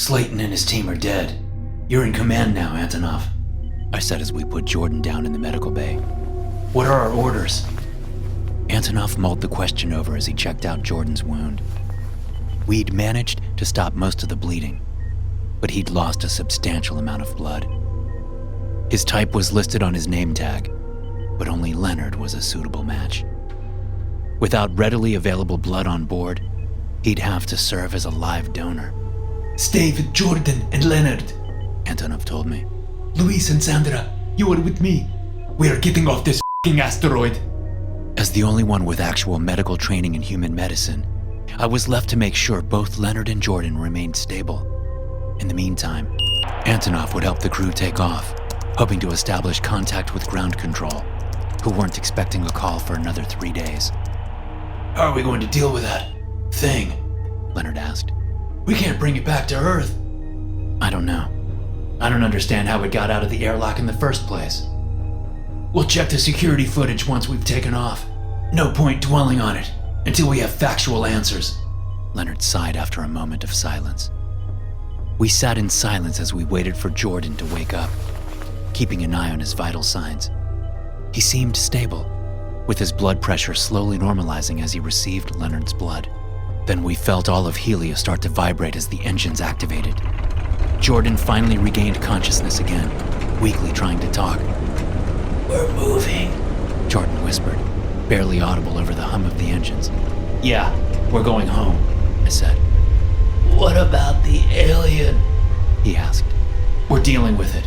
Slayton and his team are dead. You're in command now, Antonov, I said as we put Jordan down in the medical bay. What are our orders? Antonov mulled the question over as he checked out Jordan's wound. We'd managed to stop most of the bleeding, but he'd lost a substantial amount of blood. His type was listed on his name tag, but only Leonard was a suitable match. Without readily available blood on board, he'd have to serve as a live donor. Stay with Jordan and Leonard, Antonov told me. Luis and Sandra, you are with me. We are getting off this f***ing asteroid. As the only one with actual medical training in human medicine, I was left to make sure both Leonard and Jordan remained stable. In the meantime, Antonov would help the crew take off, hoping to establish contact with ground control, who weren't expecting a call for another 3 days. How are we going to deal with that thing? Leonard asked. We can't bring it back to Earth. I don't know. I don't understand how it got out of the airlock in the first place. We'll check the security footage once we've taken off. No point dwelling on it until we have factual answers. Leonard sighed after a moment of silence. We sat in silence as we waited for Jordan to wake up, keeping an eye on his vital signs. He seemed stable, with his blood pressure slowly normalizing as he received Leonard's blood. Then we felt all of Helios start to vibrate as the engines activated. Jordan finally regained consciousness again, weakly trying to talk. We're moving, Jordan whispered, barely audible over the hum of the engines. Yeah, we're going home, I said. What about the alien? He asked. We're dealing with it,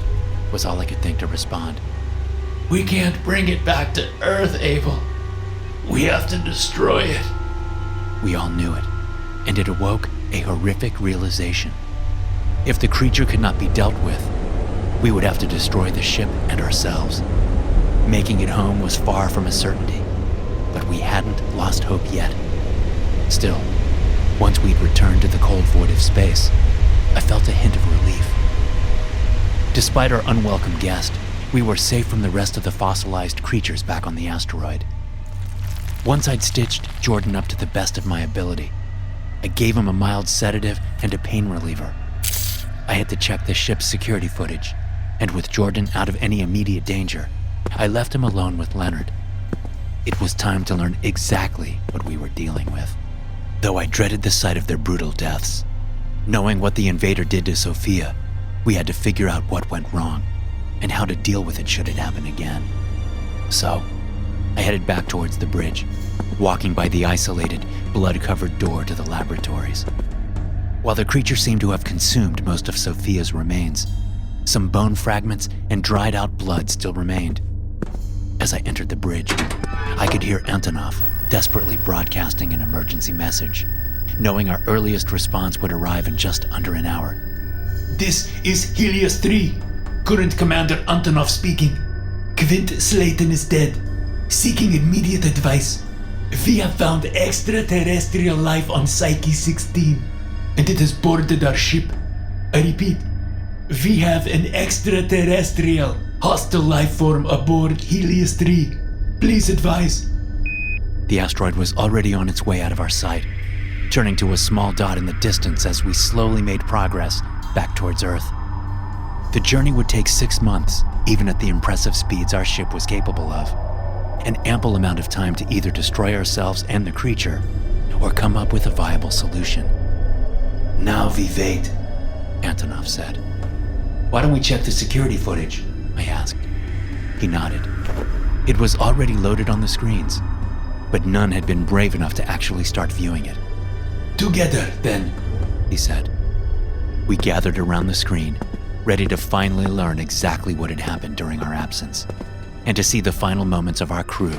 was all I could think to respond. We can't bring it back to Earth, Abel. We have to destroy it. We all knew it, and it awoke a horrific realization. If the creature could not be dealt with, we would have to destroy the ship and ourselves. Making it home was far from a certainty, but we hadn't lost hope yet. Still, once we'd returned to the cold void of space, I felt a hint of relief. Despite our unwelcome guest, we were safe from the rest of the fossilized creatures back on the asteroid. Once I'd stitched Jordan up to the best of my ability, I gave him a mild sedative and a pain reliever. I had to check the ship's security footage, and with Jordan out of any immediate danger, I left him alone with Leonard. It was time to learn exactly what we were dealing with. Though I dreaded the sight of their brutal deaths, knowing what the invader did to Sophia, we had to figure out what went wrong and how to deal with it should it happen again. So, I headed back towards the bridge, walking by the isolated, blood-covered door to the laboratories. While the creature seemed to have consumed most of Sophia's remains, some bone fragments and dried-out blood still remained. As I entered the bridge, I could hear Antonov desperately broadcasting an emergency message, knowing our earliest response would arrive in just under an hour. This is Helios 3. Current Commander Antonov speaking. Quint Slayton is dead. Seeking immediate advice. We have found extraterrestrial life on Psyche 16, and it has boarded our ship. I repeat, we have an extraterrestrial hostile life form aboard Helios 3. Please advise. The asteroid was already on its way out of our sight, turning to a small dot in the distance as we slowly made progress back towards Earth. The journey would take 6 months, even at the impressive speeds our ship was capable of. An ample amount of time to either destroy ourselves and the creature, or come up with a viable solution. Now we wait, Antonov said. Why don't we check the security footage? I asked. He nodded. It was already loaded on the screens, but none had been brave enough to actually start viewing it. Together, then, he said. We gathered around the screen, ready to finally learn exactly what had happened during our absence, and to see the final moments of our crew,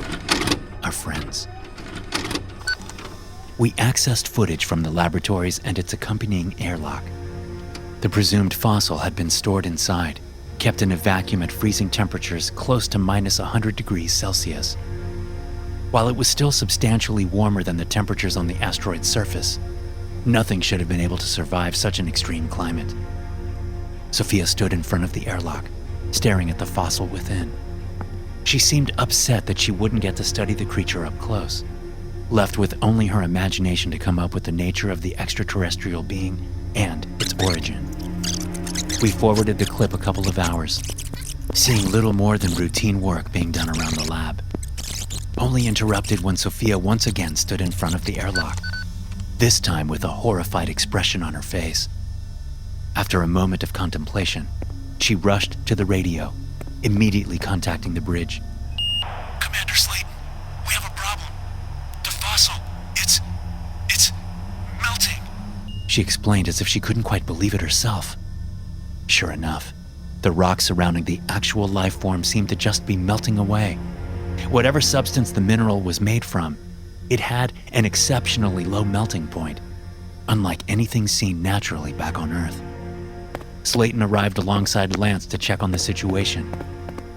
our friends. We accessed footage from the laboratories and its accompanying airlock. The presumed fossil had been stored inside, kept in a vacuum at freezing temperatures close to minus 100 degrees Celsius. While it was still substantially warmer than the temperatures on the asteroid's surface, nothing should have been able to survive such an extreme climate. Sophia stood in front of the airlock, staring at the fossil within. She seemed upset that she wouldn't get to study the creature up close, left with only her imagination to come up with the nature of the extraterrestrial being and its origin. We forwarded the clip a couple of hours, seeing little more than routine work being done around the lab. Only interrupted when Sophia once again stood in front of the airlock, this time with a horrified expression on her face. After a moment of contemplation, she rushed to the radio, immediately contacting the bridge. Commander Slayton, we have a problem. The fossil, it's melting. She explained as if she couldn't quite believe it herself. Sure enough, the rock surrounding the actual life form seemed to just be melting away. Whatever substance the mineral was made from, it had an exceptionally low melting point, unlike anything seen naturally back on Earth. Slayton arrived alongside Lance to check on the situation,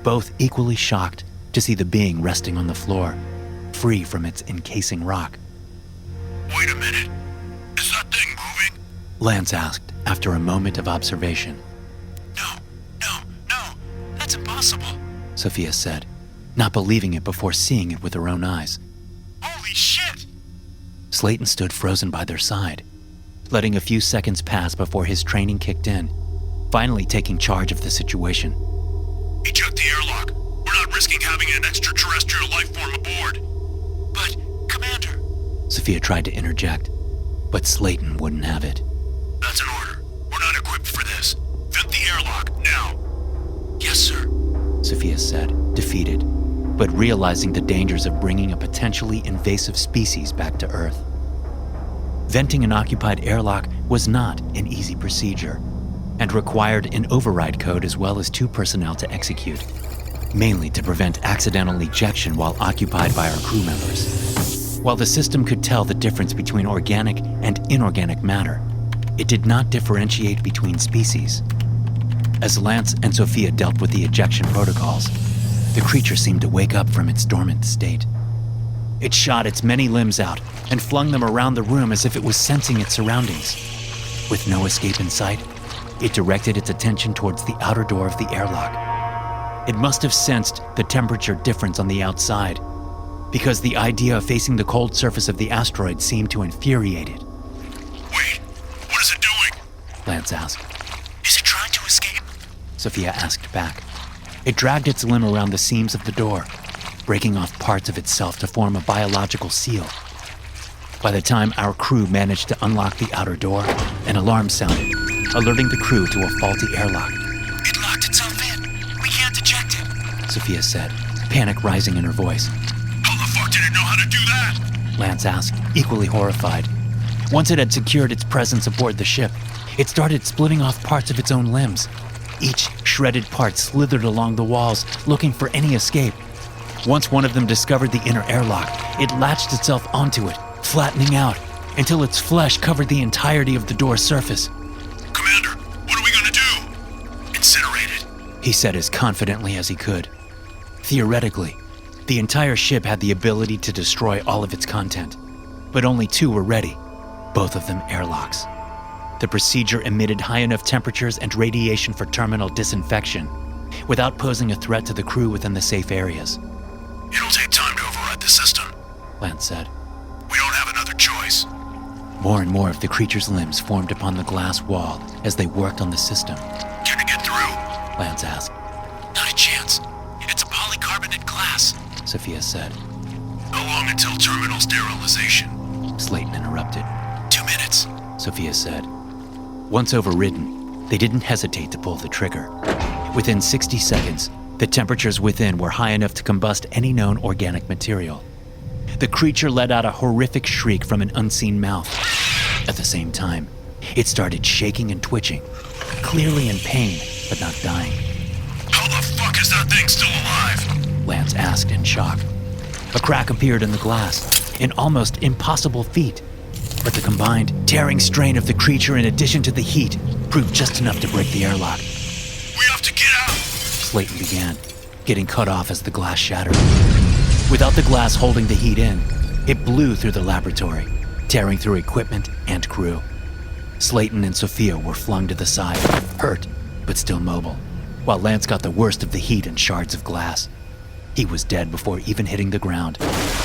both equally shocked to see the being resting on the floor, free from its encasing rock. Wait a minute. Is that thing moving? Lance asked after a moment of observation. No. That's impossible. Sophia said, not believing it before seeing it with her own eyes. Holy shit! Slayton stood frozen by their side, letting a few seconds pass before his training kicked in, finally taking charge of the situation. Eject the airlock. We're not risking having an extraterrestrial life form aboard. But, Commander... Sophia tried to interject, but Slayton wouldn't have it. That's an order. We're not equipped for this. Vent the airlock, now. Yes, sir. Sophia said, defeated, but realizing the dangers of bringing a potentially invasive species back to Earth. Venting an occupied airlock was not an easy procedure, and required an override code as well as 2 personnel to execute, mainly to prevent accidental ejection while occupied by our crew members. While the system could tell the difference between organic and inorganic matter, it did not differentiate between species. As Lance and Sophia dealt with the ejection protocols, the creature seemed to wake up from its dormant state. It shot its many limbs out and flung them around the room as if it was sensing its surroundings. With no escape in sight, it directed its attention towards the outer door of the airlock. It must have sensed the temperature difference on the outside, because the idea of facing the cold surface of the asteroid seemed to infuriate it. Wait, what is it doing? Lance asked. Is it trying to escape? Sophia asked back. It dragged its limb around the seams of the door, breaking off parts of itself to form a biological seal. By the time our crew managed to unlock the outer door, an alarm sounded, alerting the crew to a faulty airlock. It locked itself in. We can't eject it, Sophia said, panic rising in her voice. How the fuck did it know how to do that? Lance asked, equally horrified. Once it had secured its presence aboard the ship, it started splitting off parts of its own limbs. Each shredded part slithered along the walls, looking for any escape. Once one of them discovered the inner airlock, it latched itself onto it, flattening out, until its flesh covered the entirety of the door's surface. Commander, what are we gonna do? Incinerate it, he said as confidently as he could. Theoretically, the entire ship had the ability to destroy all of its content, but only 2 were ready, both of them airlocks. The procedure emitted high enough temperatures and radiation for terminal disinfection, without posing a threat to the crew within the safe areas. It'll take time to override the system, Lance said. We don't have another choice. More and more of the creature's limbs formed upon the glass wall as they worked on the system. Can it get through? Lance asked. Not a chance. It's a polycarbonate glass, Sophia said. How long until terminal sterilization? Slayton interrupted. 2 minutes, Sophia said. Once overridden, they didn't hesitate to pull the trigger. Within 60 seconds, the temperatures within were high enough to combust any known organic material. The creature let out a horrific shriek from an unseen mouth. At the same time, it started shaking and twitching, clearly in pain, but not dying. How the fuck is that thing still alive? Lance asked in shock. A crack appeared in the glass, an almost impossible feat. But the combined, tearing strain of the creature in addition to the heat proved just enough to break the airlock. We have to get out! Slayton began, getting cut off as the glass shattered. Without the glass holding the heat in, it blew through the laboratory, tearing through equipment and crew. Slayton and Sophia were flung to the side, hurt, but still mobile, while Lance got the worst of the heat and shards of glass. He was dead before even hitting the ground,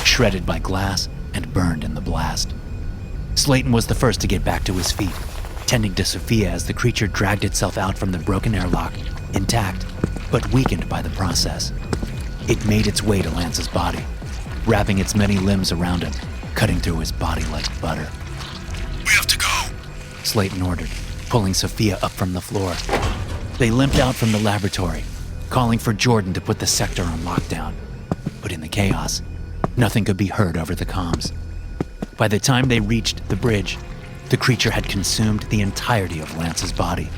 shredded by glass and burned in the blast. Slayton was the first to get back to his feet, tending to Sophia as the creature dragged itself out from the broken airlock, intact, but weakened by the process. It made its way to Lance's body, wrapping its many limbs around him, cutting through his body like butter. We have to go, Slayton ordered, pulling Sophia up from the floor. They limped out from the laboratory, calling for Jordan to put the sector on lockdown. But in the chaos, nothing could be heard over the comms. By the time they reached the bridge, the creature had consumed the entirety of Lance's body,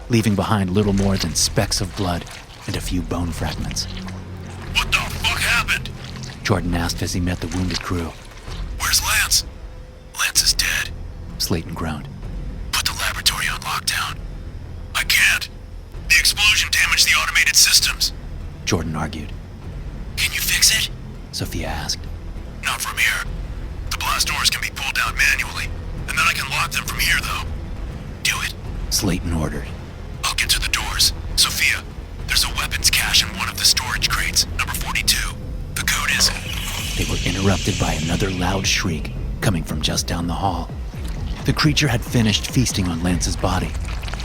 leaving behind little more than specks of blood and a few bone fragments. What the fuck happened? Jordan asked as he met the wounded crew. Where's Lance? Lance is dead. Slayton groaned. Put the laboratory on lockdown. I can't. The explosion damaged the automated systems. Jordan argued. Can you fix it? Sophia asked. Not from here. The blast doors can be pulled down manually, and then I can lock them from here, though. Do it. Slayton ordered. I'll get to the doors. Sophia, there's a weapons cache in one of the storage crates, number 42. The code is... They were interrupted by another loud shriek coming from just down the hall. The creature had finished feasting on Lance's body,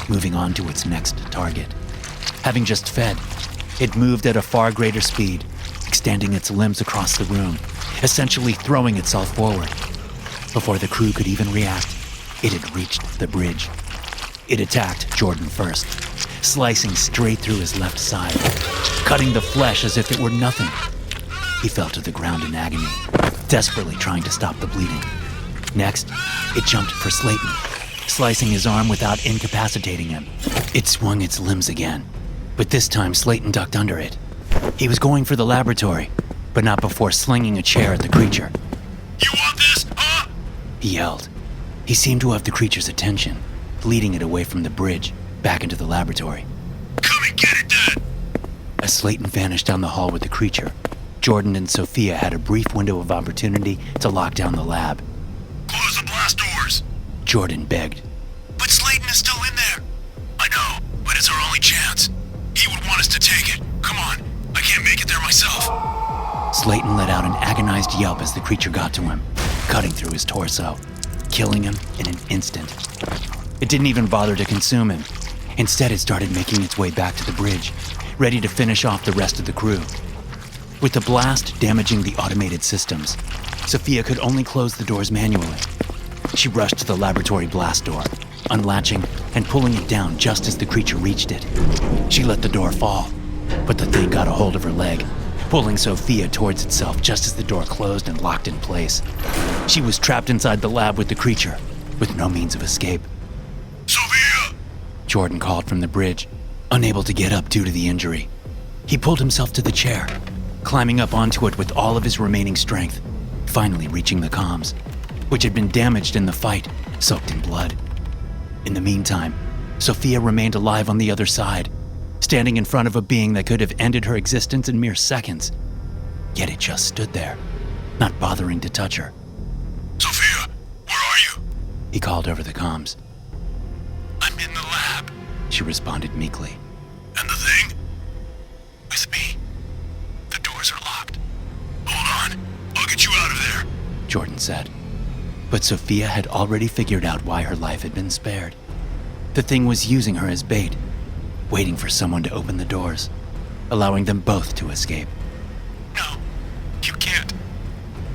moving on to its next target. Having just fed, it moved at a far greater speed, extending its limbs across the room, essentially throwing itself forward. Before the crew could even react, it had reached the bridge. It attacked Jordan first, slicing straight through his left side, cutting the flesh as if it were nothing. He fell to the ground in agony, desperately trying to stop the bleeding. Next, it jumped for Slayton, slicing his arm without incapacitating him. It swung its limbs again, but this time Slayton ducked under it. He was going for the laboratory, but not before slinging a chair at the creature. You want this, huh? He yelled. He seemed to have the creature's attention, leading it away from the bridge, back into the laboratory. Come and get it, then! As Slayton vanished down the hall with the creature, Jordan and Sophia had a brief window of opportunity to lock down the lab. Close the blast doors! Jordan begged. But Slayton is still in there. I know, but it's our only chance. He would want us to take it. Come on, I can't make it there myself. Slayton let out an agonized yelp as the creature got to him, cutting through his torso, killing him in an instant. It didn't even bother to consume him. Instead, it started making its way back to the bridge, ready to finish off the rest of the crew. With the blast damaging the automated systems, Sophia could only close the doors manually. She rushed to the laboratory blast door, unlatching and pulling it down just as the creature reached it. She let the door fall, but the thing got a hold of her leg, pulling Sophia towards itself just as the door closed and locked in place. She was trapped inside the lab with the creature, with no means of escape. Sophia! Jordan called from the bridge, unable to get up due to the injury. He pulled himself to the chair, climbing up onto it with all of his remaining strength, finally reaching the comms, which had been damaged in the fight, soaked in blood. In the meantime, Sophia remained alive on the other side, standing in front of a being that could have ended her existence in mere seconds. Yet it just stood there, not bothering to touch her. Sophia, where are you? He called over the comms. I'm in the lab. She responded meekly. And the thing? With me. The doors are locked. Hold on, I'll get you out of there, Jordan said. But Sophia had already figured out why her life had been spared. The thing was using her as bait, waiting for someone to open the doors, allowing them both to escape. No, you can't.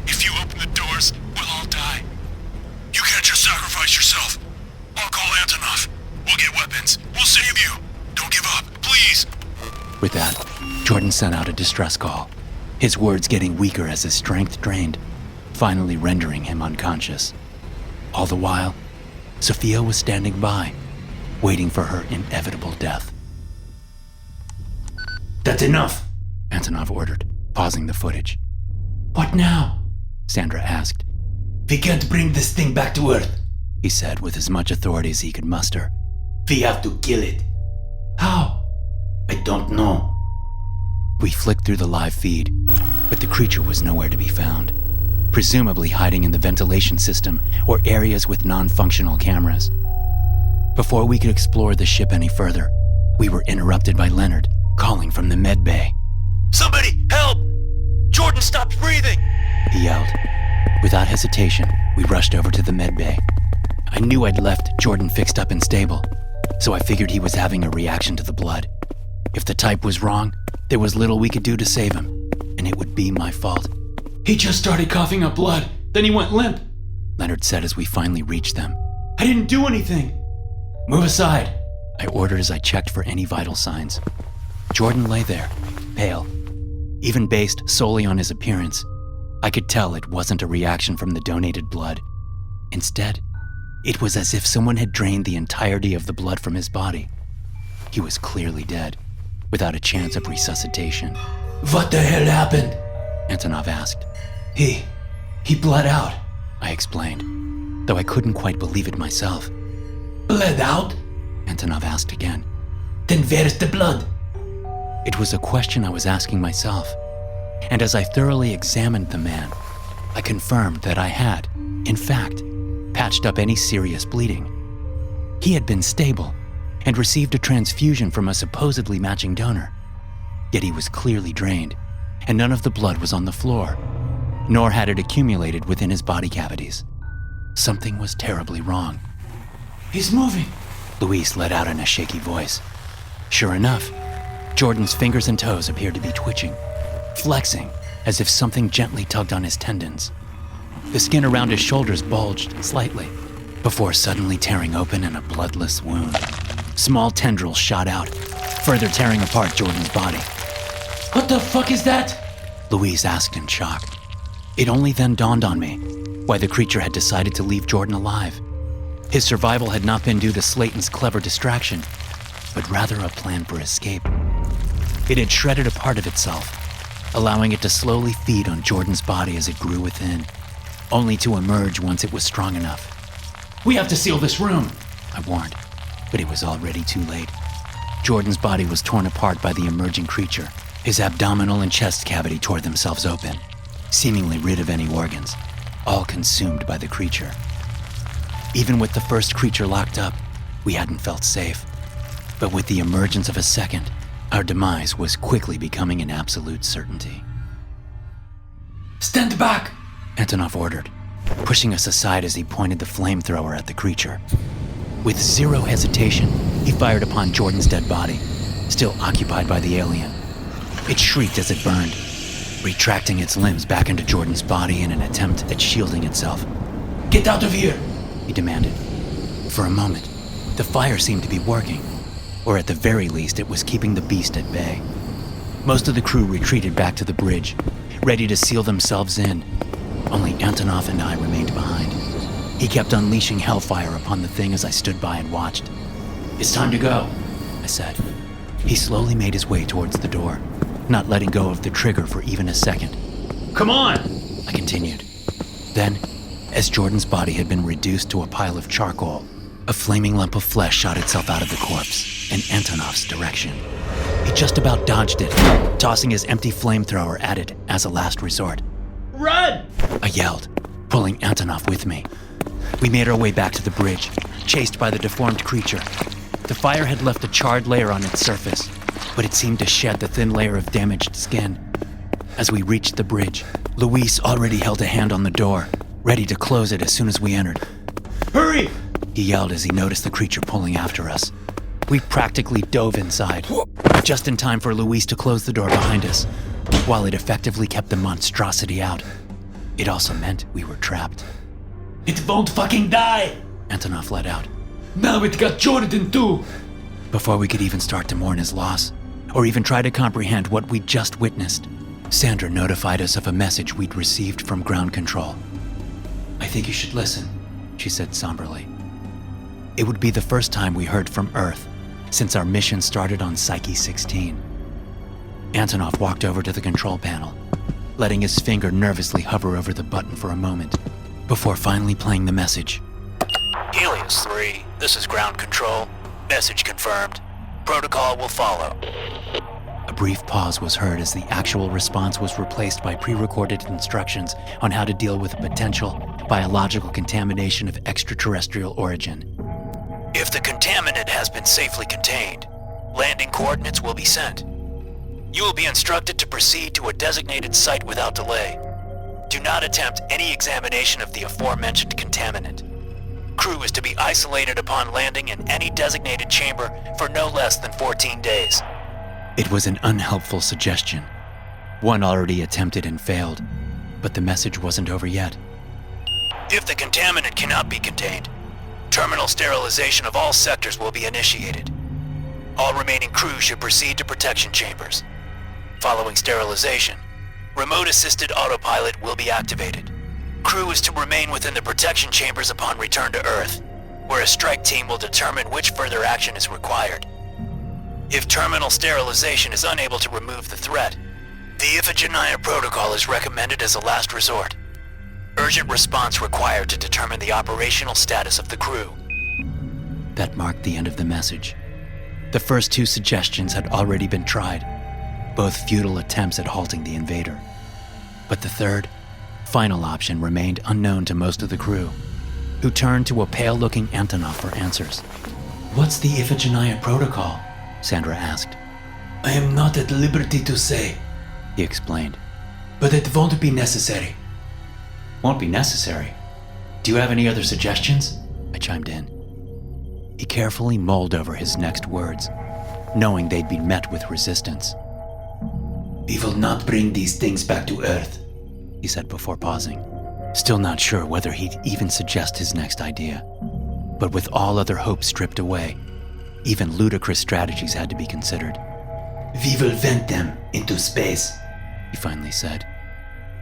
If you open the doors, we'll all die. You can't just sacrifice yourself. I'll call Antonov. We'll get weapons. We'll save you. Don't give up, please. With that, Jordan sent out a distress call, his words getting weaker as his strength drained, finally rendering him unconscious. All the while, Sophia was standing by, waiting for her inevitable death. That's enough, Antonov ordered, pausing the footage. What now? Sandra asked. We can't bring this thing back to Earth. He said with as much authority as he could muster. We have to kill it. How? I don't know. We flicked through the live feed, but the creature was nowhere to be found, presumably hiding in the ventilation system or areas with non-functional cameras. Before we could explore the ship any further, we were interrupted by Leonard, calling from the med bay. Somebody, help! Jordan stopped breathing! He yelled. Without hesitation, we rushed over to the med bay. I knew I'd left Jordan fixed up and stable, so I figured he was having a reaction to the blood. If the type was wrong, there was little we could do to save him, and it would be my fault. He just started coughing up blood, then he went limp. Leonard said as we finally reached them. I didn't do anything. Move aside. I ordered as I checked for any vital signs. Jordan lay there, pale. Even based solely on his appearance, I could tell it wasn't a reaction from the donated blood. Instead, it was as if someone had drained the entirety of the blood from his body. He was clearly dead, without a chance of resuscitation. What the hell happened? Antonov asked. He bled out. I explained, though I couldn't quite believe it myself. Bled out? Antonov asked again. Then where's the blood? It was a question I was asking myself, and as I thoroughly examined the man, I confirmed that I had, in fact, patched up any serious bleeding. He had been stable and received a transfusion from a supposedly matching donor, yet he was clearly drained, and none of the blood was on the floor, nor had it accumulated within his body cavities. Something was terribly wrong. He's moving, Luis let out in a shaky voice. Sure enough, Jordan's fingers and toes appeared to be twitching, flexing as if something gently tugged on his tendons. The skin around his shoulders bulged slightly, before suddenly tearing open in a bloodless wound. Small tendrils shot out, further tearing apart Jordan's body. What the fuck is that? Louise asked in shock. It only then dawned on me why the creature had decided to leave Jordan alive. His survival had not been due to Slayton's clever distraction, but rather a plan for escape. It had shredded a part of itself, allowing it to slowly feed on Jordan's body as it grew within, only to emerge once it was strong enough. We have to seal this room, I warned, but it was already too late. Jordan's body was torn apart by the emerging creature. His abdominal and chest cavity tore themselves open, seemingly rid of any organs, all consumed by the creature. Even with the first creature locked up, we hadn't felt safe. But with the emergence of a second, our demise was quickly becoming an absolute certainty. Stand back, Antonov ordered, pushing us aside as he pointed the flamethrower at the creature. With zero hesitation, he fired upon Jordan's dead body, still occupied by the alien. It shrieked as it burned, retracting its limbs back into Jordan's body in an attempt at shielding itself. Get out of here, he demanded. For a moment, the fire seemed to be working, or at the very least it was keeping the beast at bay. Most of the crew retreated back to the bridge, ready to seal themselves in. Only Antonov and I remained behind. He kept unleashing hellfire upon the thing as I stood by and watched. It's time to go, I said. He slowly made his way towards the door, not letting go of the trigger for even a second. Come on, I continued. Then, as Jordan's body had been reduced to a pile of charcoal, a flaming lump of flesh shot itself out of the corpse in Antonov's direction. He just about dodged it, tossing his empty flamethrower at it as a last resort. Run! I yelled, pulling Antonov with me. We made our way back to the bridge, chased by the deformed creature. The fire had left a charred layer on its surface, but it seemed to shed the thin layer of damaged skin. As we reached the bridge, Luis already held a hand on the door, ready to close it as soon as we entered. Hurry! He yelled as he noticed the creature pulling after us. We practically dove inside, just in time for Luis to close the door behind us. While it effectively kept the monstrosity out, it also meant we were trapped. It won't fucking die! Antonov let out. Now it got Jordan too! Before we could even start to mourn his loss, or even try to comprehend what we'd just witnessed, Sandra notified us of a message we'd received from ground control. I think you should listen, she said somberly. It would be the first time we heard from Earth since our mission started on Psyche 16. Antonov walked over to the control panel, letting his finger nervously hover over the button for a moment, before finally playing the message. Helios 3, this is ground control. Message confirmed. Protocol will follow. A brief pause was heard as the actual response was replaced by pre-recorded instructions on how to deal with a potential biological contamination of extraterrestrial origin. If the contaminant has been safely contained, landing coordinates will be sent. You will be instructed to proceed to a designated site without delay. Do not attempt any examination of the aforementioned contaminant. crew is to be isolated upon landing in any designated chamber for no less than 14 days. It was an unhelpful suggestion, one already attempted and failed, but the message wasn't over yet. If the contaminant cannot be contained, terminal sterilization of all sectors will be initiated. All remaining crew should proceed to protection chambers. Following sterilization, remote-assisted autopilot will be activated. Crew is to remain within the protection chambers upon return to Earth, where a strike team will determine which further action is required. If terminal sterilization is unable to remove the threat, the Iphigenia protocol is recommended as a last resort. Urgent response required to determine the operational status of the crew. That marked the end of the message. The first two suggestions had already been tried, both futile attempts at halting the invader. But the third, final option remained unknown to most of the crew, who turned to a pale-looking Antonov for answers. What's the Iphigenia protocol? Sandra asked. I am not at liberty to say, He explained. but it won't be necessary. Won't be necessary. Do you have any other suggestions? I chimed in. He carefully mulled over his next words, knowing they'd be met with resistance. We will not bring these things back to Earth, he said before pausing, still not sure whether he'd even suggest his next idea. But with all other hopes stripped away, even ludicrous strategies had to be considered. We will vent them into space. He finally said.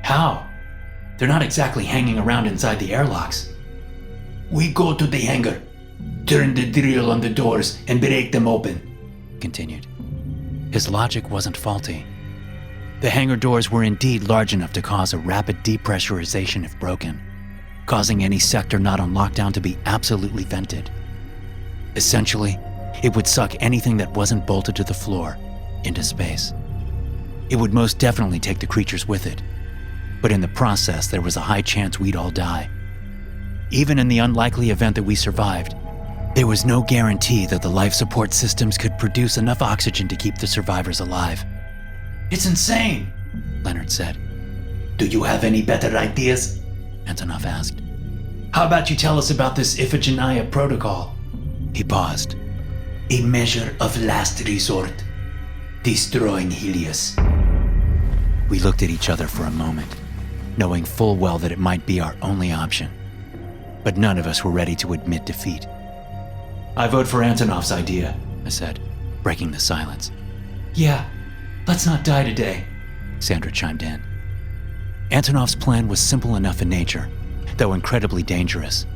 How? They're not exactly hanging around inside the airlocks. We go to the hangar, turn the drill on the doors and break them open, continued. His logic wasn't faulty. The hangar doors were indeed large enough to cause a rapid depressurization if broken, causing any sector not on lockdown to be absolutely vented. Essentially, it would suck anything that wasn't bolted to the floor into space. It would most definitely take the creatures with it, but in the process there was a high chance we'd all die. Even in the unlikely event that we survived, there was no guarantee that the life support systems could produce enough oxygen to keep the survivors alive. It's insane, Leonard said. Do you have any better ideas? Antonov asked. How about you tell us about this Iphigenia protocol? He paused. A measure of last resort. Destroying Helios. We looked at each other for a moment, knowing full well that it might be our only option. But none of us were ready to admit defeat. I vote for Antonov's idea, I said, breaking the silence. Yeah, let's not die today, Sandra chimed in. Antonov's plan was simple enough in nature, though incredibly dangerous.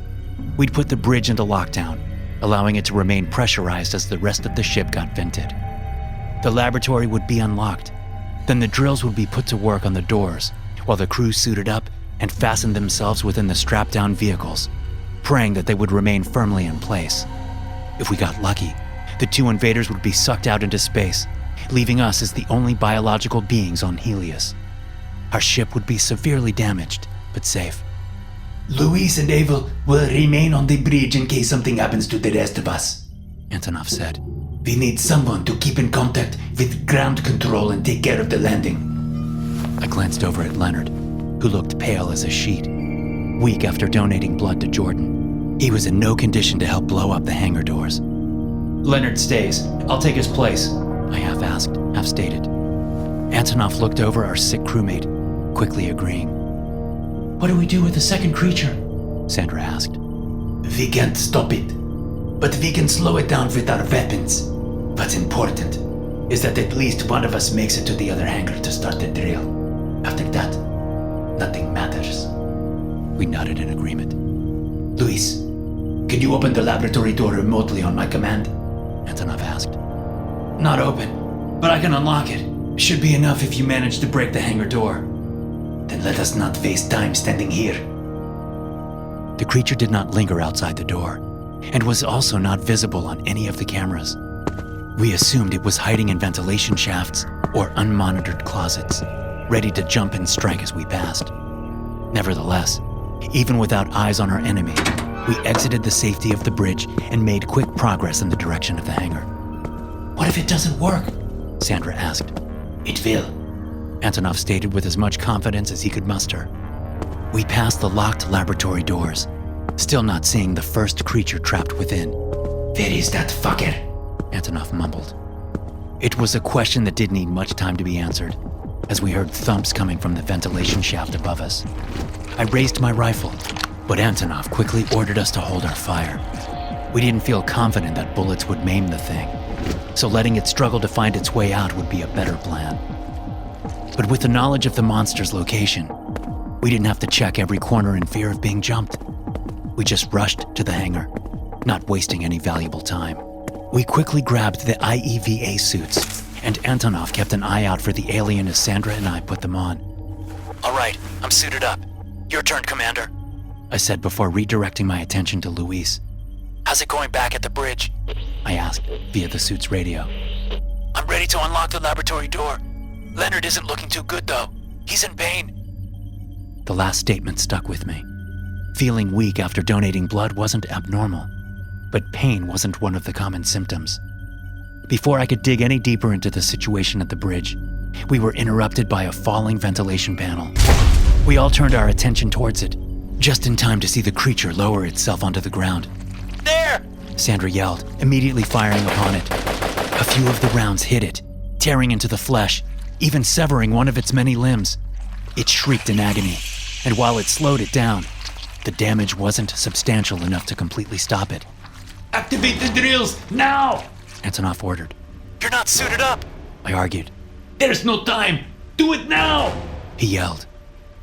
We'd put the bridge into lockdown, allowing it to remain pressurized as the rest of the ship got vented. The laboratory would be unlocked. Then the drills would be put to work on the doors, while the crew suited up and fastened themselves within the strapped-down vehicles, praying that they would remain firmly in place. If we got lucky, the two invaders would be sucked out into space, leaving us as the only biological beings on Helios. Our ship would be severely damaged, but safe. Louise and Abel will remain on the bridge in case something happens to the rest of us, Antonov said. We need someone to keep in contact with ground control and take care of the landing. I glanced over at Leonard, who looked pale as a sheet. Weak after donating blood to Jordan, he was in no condition to help blow up the hangar doors. Leonard stays. I'll take his place, I half-asked, half-stated. Antonov looked over our sick crewmate, quickly agreeing. What do we do with the second creature? Sandra asked. We can't stop it, but we can slow it down with our weapons. What's important is that at least one of us makes it to the other hangar to start the drill. After that, nothing matters. We nodded in agreement. Luis, can you open the laboratory door remotely on my command? Antonov asked. Not open, but I can unlock it. Should be enough if you manage to break the hangar door. Then let us not waste time standing here. The creature did not linger outside the door, and was also not visible on any of the cameras. We assumed it was hiding in ventilation shafts or unmonitored closets, ready to jump and strike as we passed. Nevertheless, even without eyes on our enemy, we exited the safety of the bridge and made quick progress in the direction of the hangar. What if it doesn't work? Sandra asked. It will, Antonov stated with as much confidence as he could muster. We passed the locked laboratory doors, still not seeing the first creature trapped within. Where is that fucker? Antonov mumbled. It was a question that didn't need much time to be answered, as we heard thumps coming from the ventilation shaft above us. I raised my rifle, but Antonov quickly ordered us to hold our fire. We didn't feel confident that bullets would maim the thing, so letting it struggle to find its way out would be a better plan. But with the knowledge of the monster's location, we didn't have to check every corner in fear of being jumped. We just rushed to the hangar, not wasting any valuable time. We quickly grabbed the IEVA suits, and Antonov kept an eye out for the alien as Sandra and I put them on. "All right, I'm suited up. Your turn, Commander," I said before redirecting my attention to Luis. "How's it going back at the bridge?" I asked via the suit's radio. "I'm ready to unlock the laboratory door. Leonard isn't looking too good, though. He's in pain." The last statement stuck with me. Feeling weak after donating blood wasn't abnormal, but pain wasn't one of the common symptoms. Before I could dig any deeper into the situation at the bridge, we were interrupted by a falling ventilation panel. We all turned our attention towards it, just in time to see the creature lower itself onto the ground. "There!" Sandra yelled, immediately firing upon it. A few of the rounds hit it, tearing into the flesh, even severing one of its many limbs. It shrieked in agony, and while it slowed it down, the damage wasn't substantial enough to completely stop it. Activate the drills, now! Antonov ordered. "You're not suited up," I argued. There's no time! Do it now! He yelled.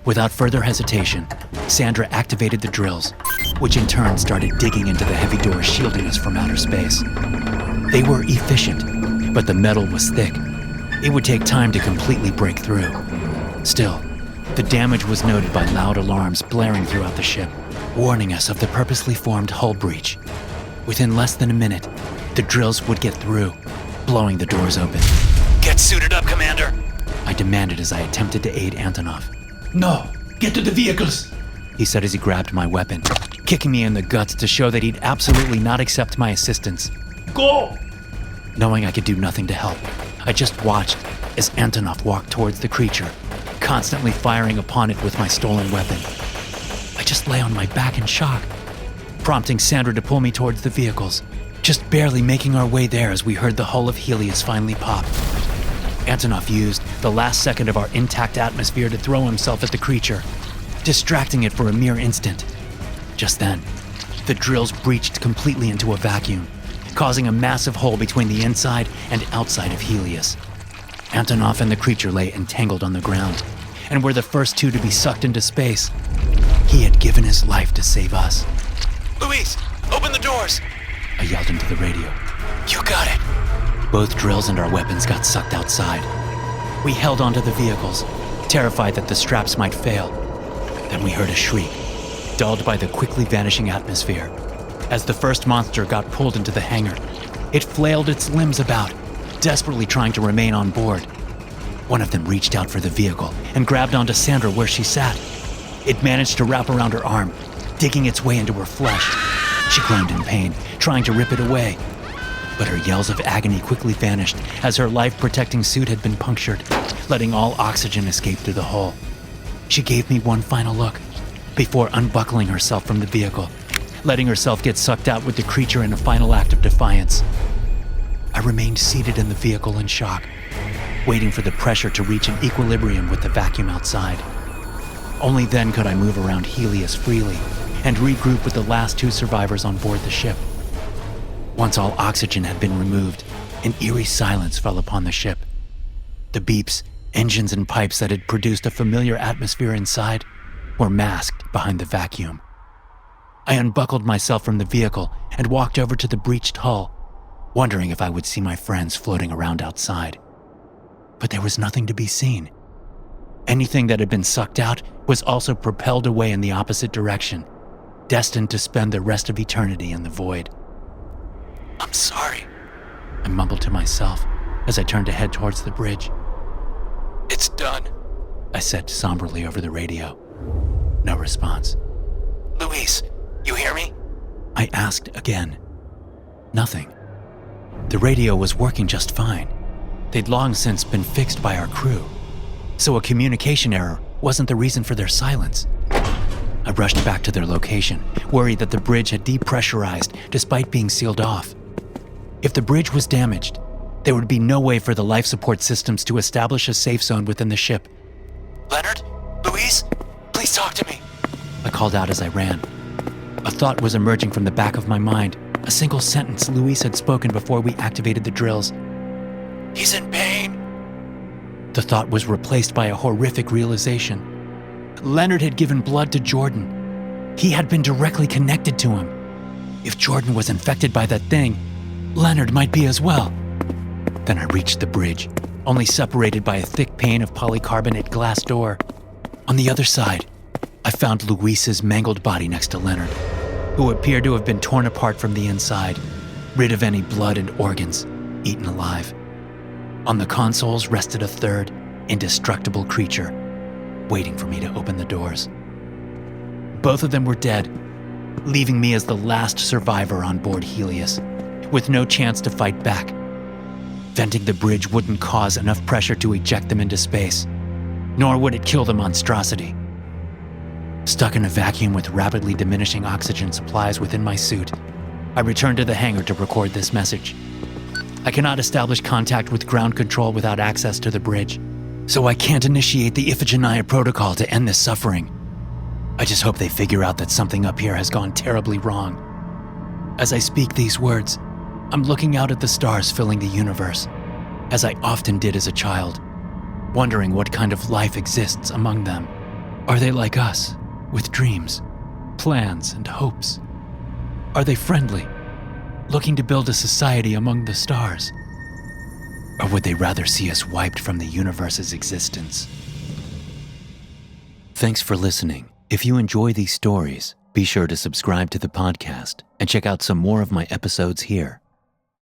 Without further hesitation, Sandra activated the drills, which in turn started digging into the heavy doors shielding us from outer space. They were efficient, but the metal was thick. It would take time to completely break through. Still, the damage was noted by loud alarms blaring throughout the ship, warning us of the purposely formed hull breach. Within less than a minute, the drills would get through, blowing the doors open. "Get suited up, Commander," I demanded as I attempted to aid Antonov. No, get to the vehicles! He said as he grabbed my weapon, kicking me in the guts to show that he'd absolutely not accept my assistance. Go! Knowing I could do nothing to help, I just watched as Antonov walked towards the creature, constantly firing upon it with my stolen weapon. I just lay on my back in shock, prompting Sandra to pull me towards the vehicles, just barely making our way there as we heard the hull of Helios finally pop. Antonov used the last second of our intact atmosphere to throw himself at the creature, distracting it for a mere instant. Just then, the drills breached completely into a vacuum, causing a massive hole between the inside and outside of Helios. Antonov and the creature lay entangled on the ground, and were the first two to be sucked into space. He had given his life to save us. "Luis, open the doors!" I yelled into the radio. "You got it!" Both drills and our weapons got sucked outside. We held onto the vehicles, terrified that the straps might fail. Then we heard a shriek, dulled by the quickly vanishing atmosphere. As the first monster got pulled into the hangar, it flailed its limbs about, desperately trying to remain on board. One of them reached out for the vehicle and grabbed onto Sandra where she sat. It managed to wrap around her arm, digging its way into her flesh. She groaned in pain, trying to rip it away. But her yells of agony quickly vanished as her life-protecting suit had been punctured, letting all oxygen escape through the hole. She gave me one final look before unbuckling herself from the vehicle, letting herself get sucked out with the creature in a final act of defiance. I remained seated in the vehicle in shock, waiting for the pressure to reach an equilibrium with the vacuum outside. Only then could I move around Helios freely and regroup with the last two survivors on board the ship. Once all oxygen had been removed, an eerie silence fell upon the ship. The beeps, engines, and pipes that had produced a familiar atmosphere inside were masked behind the vacuum. I unbuckled myself from the vehicle and walked over to the breached hull, wondering if I would see my friends floating around outside. But there was nothing to be seen. Anything that had been sucked out was also propelled away in the opposite direction, destined to spend the rest of eternity in the void. "I'm sorry," I mumbled to myself as I turned to head towards the bridge. "It's done," I said somberly over the radio. No response. "Luis, you hear me?" I asked again. Nothing. The radio was working just fine. They'd long since been fixed by our crew, so a communication error wasn't the reason for their silence. I rushed back to their location, worried that the bridge had depressurized despite being sealed off. If the bridge was damaged, there would be no way for the life support systems to establish a safe zone within the ship. Leonard? Louise? Please talk to me. I called out as I ran. A thought was emerging from the back of my mind, a single sentence Louise had spoken before we activated the drills. He's in pain. The thought was replaced by a horrific realization. Leonard had given blood to Jordan. He had been directly connected to him. If Jordan was infected by that thing, Leonard might be as well. Then I reached the bridge, only separated by a thick pane of polycarbonate glass door. On the other side, I found Luis's mangled body next to Leonard, who appeared to have been torn apart from the inside, rid of any blood and organs, eaten alive. On the consoles rested a third, indestructible creature, waiting for me to open the doors. Both of them were dead, leaving me as the last survivor on board Helios, with no chance to fight back. Venting the bridge wouldn't cause enough pressure to eject them into space, nor would it kill the monstrosity. Stuck in a vacuum with rapidly diminishing oxygen supplies within my suit, I returned to the hangar to record this message. I cannot establish contact with ground control without access to the bridge, so I can't initiate the Iphigenia protocol to end this suffering. I just hope they figure out that something up here has gone terribly wrong. As I speak these words, I'm looking out at the stars filling the universe, as I often did as a child, wondering what kind of life exists among them. Are they like us, with dreams, plans, and hopes? Are they friendly, looking to build a society among the stars? Or would they rather see us wiped from the universe's existence? Thanks for listening. If you enjoy these stories, be sure to subscribe to the podcast and check out some more of my episodes here.